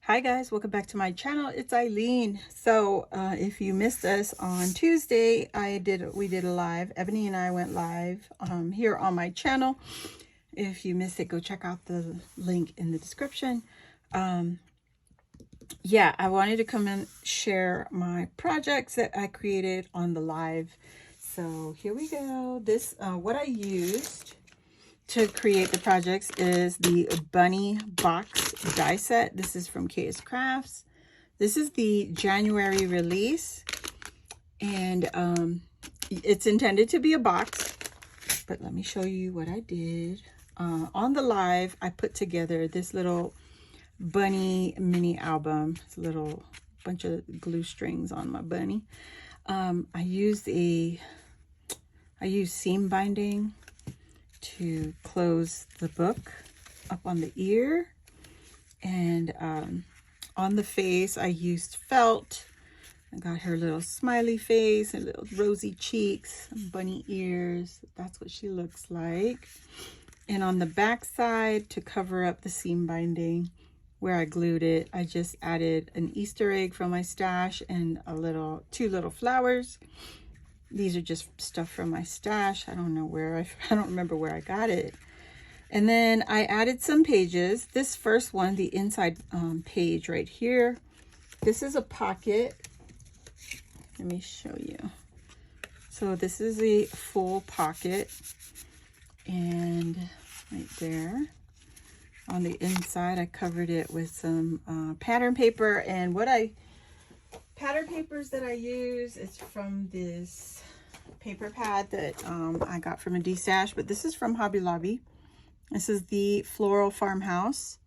Hi guys, welcome back to my channel. It's Eileen. So if you missed us on Tuesday, we did a live. Ebony and I went live here on my channel. If you missed it, go check out the link in the description. Yeah, I wanted to come and share my projects that I created on the live. So here we go. This what I used to create the projects is the bunny box die set. This is from Kscraft. This is the January release, and it's intended to be a box, but let me show you what I did. On the live, I put together this little bunny mini album. It's a little bunch of glue strings on my bunny. I used seam binding to close the book up on the ear, and on the face I used felt. I got her little smiley face and little rosy cheeks, some bunny ears. That's what she looks like. And on the back side, to cover up the seam binding where I glued it, I just added an Easter egg from my stash and two little flowers. These are just stuff from my stash. I don't know where I don't remember where I got it. And then I added some pages. This first one, the inside page right here, this is a pocket. Let me show you. So this is a full pocket, and right there on the inside, I covered it with some pattern paper. And pattern papers that I use is from this paper pad that I got from a D-stash, but this is from Hobby Lobby. This is the Floral Farmhouse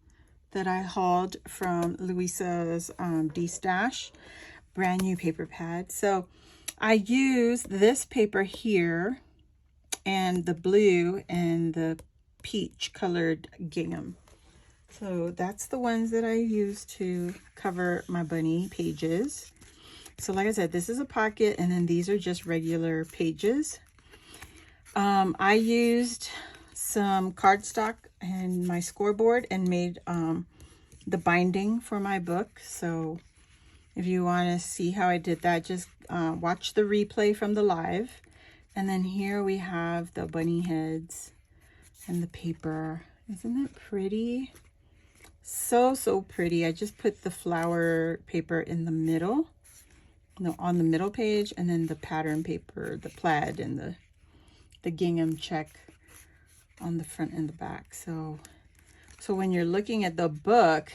that I hauled from Louisa's D-stash. Brand new paper pad. So I used this paper here and the blue and the peach colored gingham. So that's the ones that I use to cover my bunny pages. So like I said, this is a pocket, and then these are just regular pages. I used some cardstock and my scoreboard and made the binding for my book. So if you want to see how I did that, just watch the replay from the live. And then here we have the bunny heads and the paper. Isn't that pretty? So pretty. I just put the flower paper in the middle. No, on the middle page, and then the pattern paper, the plaid, and the gingham check on the front and the back. So when you're looking at the book,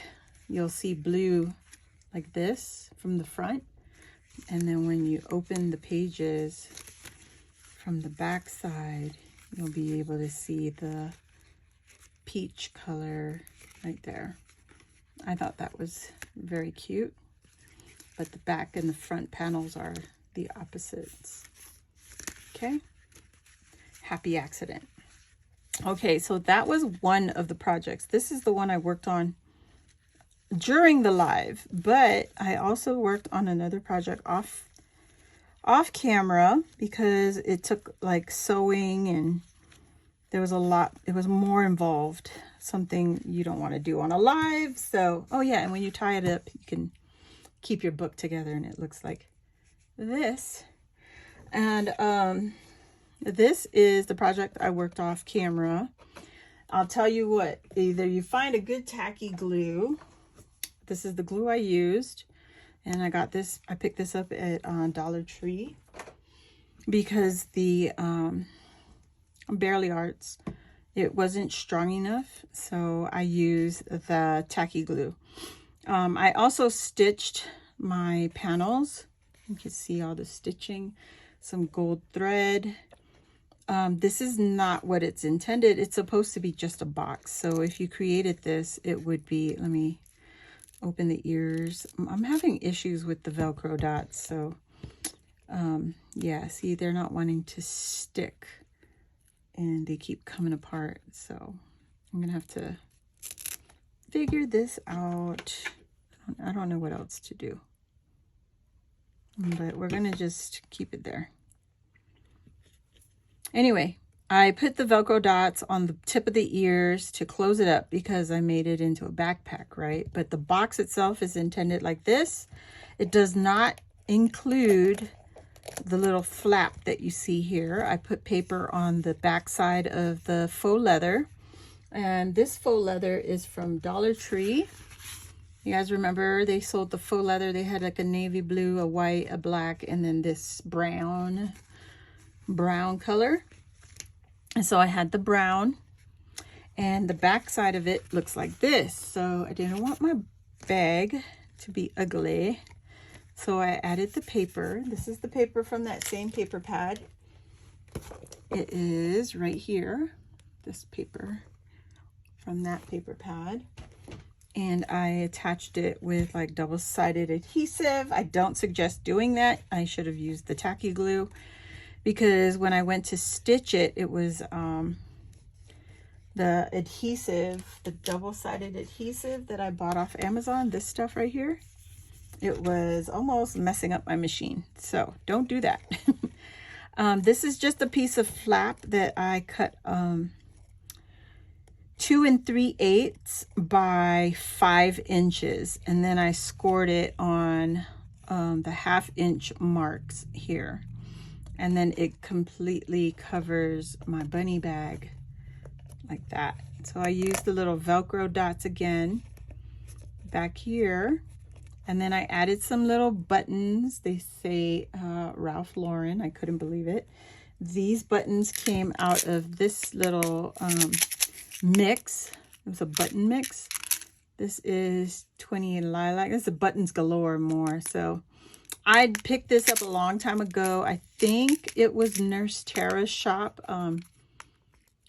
you'll see blue like this from the front, and then when you open the pages from the back side, you'll be able to see the peach color right there. I thought that was very cute. But the back and the front panels are the opposites. Okay. Happy accident. Okay, so that was one of the projects. This is the one I worked on during the live, but I also worked on another project off camera because it took like sewing, and there was a lot. It was more involved. Something you don't want to do on a live. So, oh yeah, and when you tie it up, you can keep your book together, and it looks like this. And this is the project I worked off camera. I'll tell you what, either you find a good tacky glue. This is the glue I used, and I picked this up at Dollar Tree because the Barely Arts, it wasn't strong enough, so I used the tacky glue. I also stitched my panels. You can see all the stitching, some gold thread. This is not what it's intended. It's supposed to be just a box. So if you created this, it would be, let me open the ears. I'm having issues with the Velcro dots. So yeah, see, they're not wanting to stick and they keep coming apart. So I'm gonna have to figure this out. I don't know what else to do, but we're gonna just keep it there. Anyway, I put the Velcro dots on the tip of the ears to close it up because I made it into a backpack, right? But the box itself is intended like this. It does not include the little flap that you see here. I put paper on the back side of the faux leather. And this faux leather is from Dollar Tree. You guys remember they sold the faux leather. They had like a navy blue, a white, a black, and then this brown color. And so I had the brown, and the back side of it looks like this. So I didn't want my bag to be ugly. So I added the paper. This is the paper from that same paper pad. It is right here, this paper from that paper pad. And I attached it with like double-sided adhesive. I don't suggest doing that. I should have used the tacky glue, because when I went to stitch it, it was the adhesive, the double-sided adhesive that I bought off Amazon, this stuff right here, it was almost messing up my machine. So don't do that. This is just a piece of flap that I cut 2 3/8 by 5 inches, and then I scored it on the 1/2 inch marks here. And then it completely covers my bunny bag like that. So I used the little Velcro dots again back here. And then I added some little buttons. They say Ralph Lauren. I couldn't believe it. These buttons came out of this little mix. It was a button mix. This is 20 lilac. This is a buttons galore more. So I picked this up a long time ago. I think it was Nurse Tara's shop,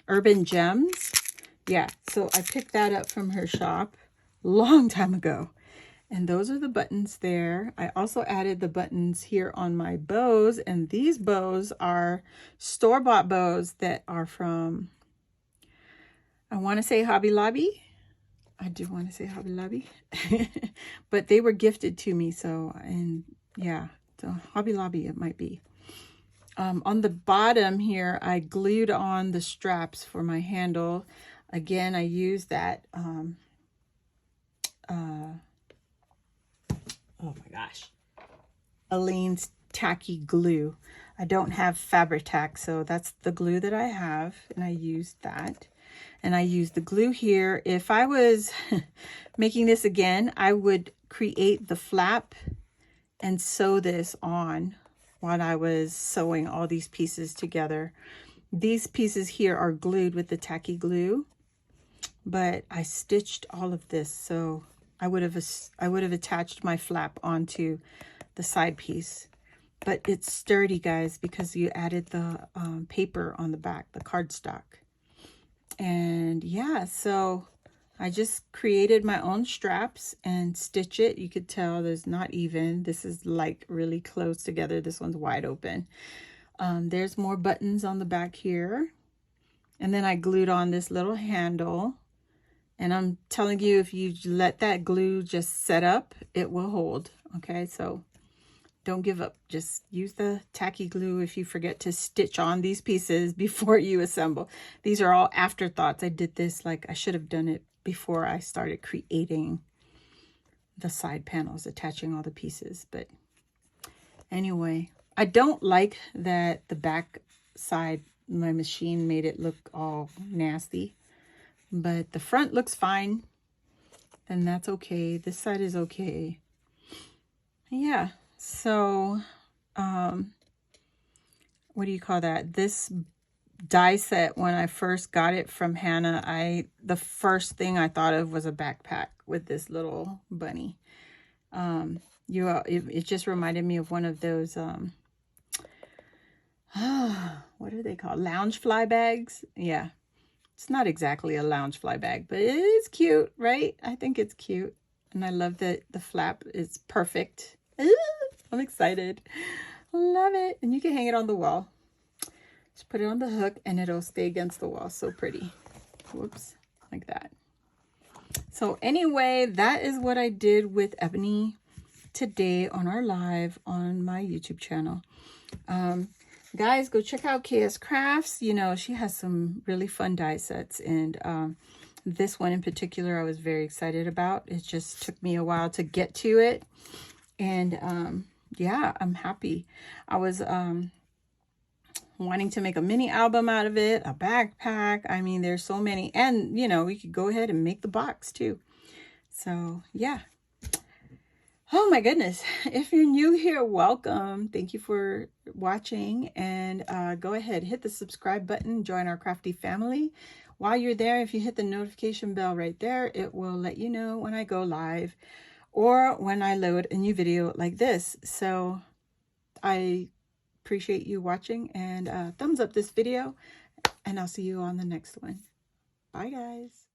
Urban Gems. Yeah, so I picked that up from her shop a long time ago. And those are the buttons there. I also added the buttons here on my bows. And these bows are store-bought bows that are from, I want to say Hobby Lobby. I do want to say Hobby Lobby. But they were gifted to me, so, and yeah, so Hobby Lobby it might be. On the bottom here, I glued on the straps for my handle. Again, I used that, oh my gosh, Aleene's tacky glue. I don't have Fabri-Tac, so that's the glue that I have, and I used that. And I used the glue here. If I was making this again, I would create the flap and sew this on while I was sewing all these pieces together. These pieces here are glued with the tacky glue, but I stitched all of this, so I would have attached my flap onto the side piece. But it's sturdy, guys, because you added the paper on the back, the cardstock. And yeah, so I just created my own straps and stitch it. You could tell there's not even. This is like really close together. This one's wide open. There's more buttons on the back here. And then I glued on this little handle. And I'm telling you, if you let that glue just set up, it will hold. Okay, so don't give up. Just use the tacky glue if you forget to stitch on these pieces before you assemble. These are all afterthoughts. I did this like I should have done it before I started creating the side panels, attaching all the pieces. But anyway, I don't like that the back side, my machine made it look all nasty. But the front looks fine, and that's okay. This side is okay. Yeah, so what do you call that? This die set, when I first got it from Hannah, the first thing I thought of was a backpack with this little bunny. It just reminded me of one of those what are they called? Lounge fly bags. Yeah. It's not exactly a lounge fly bag, but it is cute, right? I think it's cute. And I love that the flap is perfect. I'm excited. Love it. And you can hang it on the wall. Just put it on the hook and it'll stay against the wall. So pretty. Whoops. Like that. So anyway, that is what I did with Ebony today on our live on my YouTube channel. Guys, go check out Kscrafts. You know, she has some really fun die sets, and this one in particular I was very excited about. It just took me a while to get to it, and yeah, I'm happy. I was wanting to make a mini album out of it, a backpack. I mean, there's so many, and you know, we could go ahead and make the box too. So yeah. Oh my goodness. If you're new here, welcome. Thank you for watching, and go ahead, hit the subscribe button, join our crafty family. While you're there, if you hit the notification bell right there, it will let you know when I go live or when I load a new video like this. So I appreciate you watching, and thumbs up this video, and I'll see you on the next one. Bye guys.